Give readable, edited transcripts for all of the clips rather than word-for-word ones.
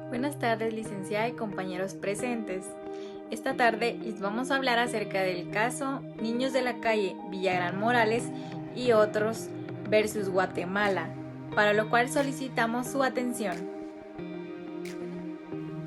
Buenas tardes, licenciada y compañeros presentes. Esta tarde les vamos a hablar acerca del caso Niños de la calle Villagrán Morales y otros versus Guatemala, para lo cual solicitamos su atención.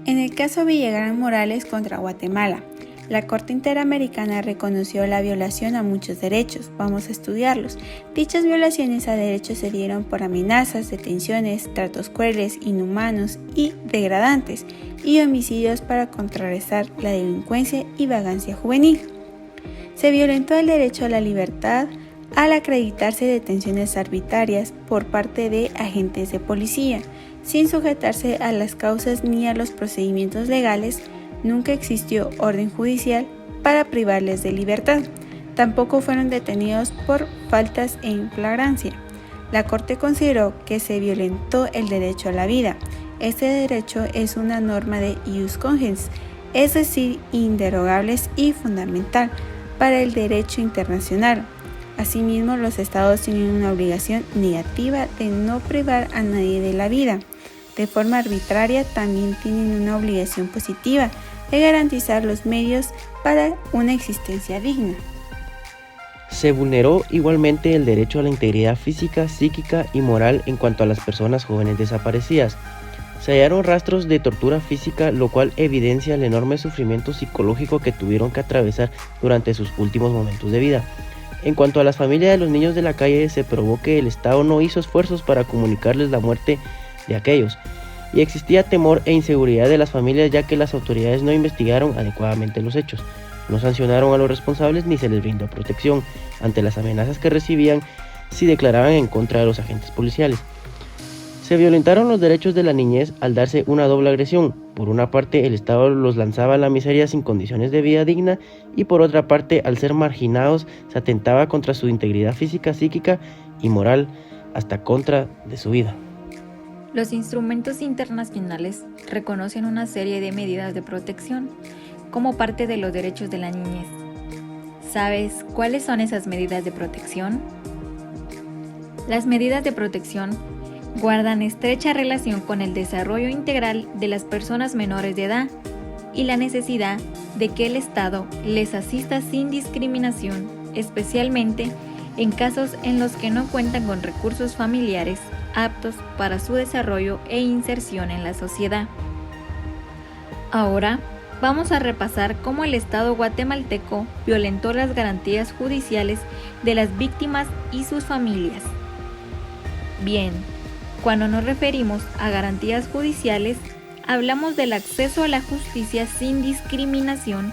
En el caso Villagrán Morales contra Guatemala, la Corte Interamericana reconoció la violación a muchos derechos. Vamos a estudiarlos. Dichas violaciones a derechos se dieron por amenazas, detenciones, tratos crueles, inhumanos y degradantes, y homicidios para contrarrestar la delincuencia y vagancia juvenil. Se violentó el derecho a la libertad al acreditarse detenciones arbitrarias por parte de agentes de policía, sin sujetarse a las causas ni a los procedimientos legales. Nunca existió orden judicial para privarles de libertad. Tampoco fueron detenidos por faltas en flagrancia. La Corte consideró que se violentó el derecho a la vida. Este derecho es una norma de ius cogens, es decir, inderogables y fundamental para el derecho internacional. Asimismo, los estados tienen una obligación negativa de no privar a nadie de la vida. De forma arbitraria, también tienen una obligación positiva de garantizar los medios para una existencia digna. Se vulneró igualmente el derecho a la integridad física, psíquica y moral en cuanto a las personas jóvenes desaparecidas. Se hallaron rastros de tortura física, lo cual evidencia el enorme sufrimiento psicológico que tuvieron que atravesar durante sus últimos momentos de vida. En cuanto a las familias de los niños de la calle, se probó que el Estado no hizo esfuerzos para comunicarles la muerte de aquellos, y existía temor e inseguridad de las familias, ya que las autoridades no investigaron adecuadamente los hechos, no sancionaron a los responsables ni se les brindó protección ante las amenazas que recibían si declaraban en contra de los agentes policiales. Se violentaron los derechos de la niñez al darse una doble agresión. Por una parte, el Estado los lanzaba a la miseria sin condiciones de vida digna, y por otra parte, al ser marginados, se atentaba contra su integridad física, psíquica y moral, hasta contra de su vida. Los instrumentos internacionales reconocen una serie de medidas de protección como parte de los derechos de la niñez. ¿Sabes cuáles son esas medidas de protección? Las medidas de protección guardan estrecha relación con el desarrollo integral de las personas menores de edad y la necesidad de que el Estado les asista sin discriminación, especialmente en casos en los que no cuentan con recursos familiares aptos para su desarrollo e inserción en la sociedad. Ahora vamos a repasar cómo el Estado guatemalteco violentó las garantías judiciales de las víctimas y sus familias. Bien, cuando nos referimos a garantías judiciales, hablamos del acceso a la justicia sin discriminación,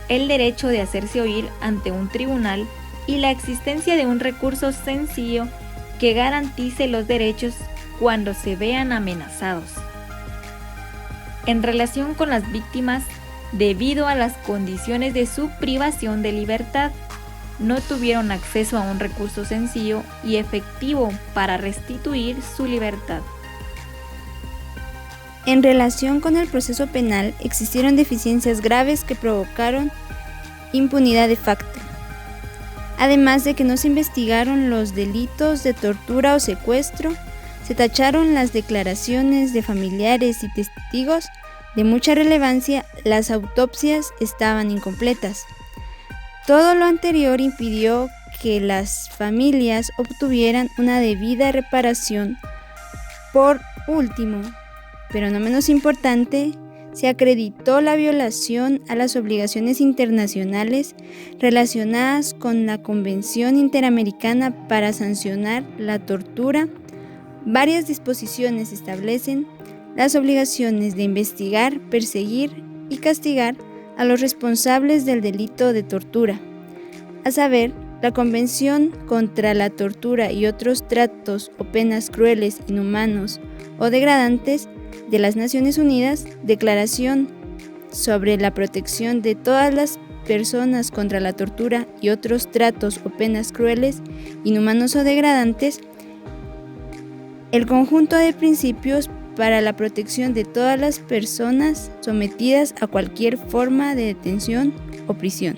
el derecho de hacerse oír ante un tribunal y la existencia de un recurso sencillo que garantice los derechos cuando se vean amenazados. En relación con las víctimas, debido a las condiciones de su privación de libertad, no tuvieron acceso a un recurso sencillo y efectivo para restituir su libertad. En relación con el proceso penal, existieron deficiencias graves que provocaron impunidad de facto. Además de que no se investigaron los delitos de tortura o secuestro, se tacharon las declaraciones de familiares y testigos de mucha relevancia, las autopsias estaban incompletas. Todo lo anterior impidió que las familias obtuvieran una debida reparación. Por último, pero no menos importante, se acreditó la violación a las obligaciones internacionales relacionadas con la Convención Interamericana para sancionar la tortura. Varias disposiciones establecen las obligaciones de investigar, perseguir y castigar a los responsables del delito de tortura, a saber, la Convención contra la Tortura y otros tratos o penas crueles, inhumanos o degradantes de las Naciones Unidas, Declaración sobre la protección de todas las personas contra la tortura y otros tratos o penas crueles, inhumanos o degradantes, el conjunto de principios para la protección de todas las personas sometidas a cualquier forma de detención o prisión.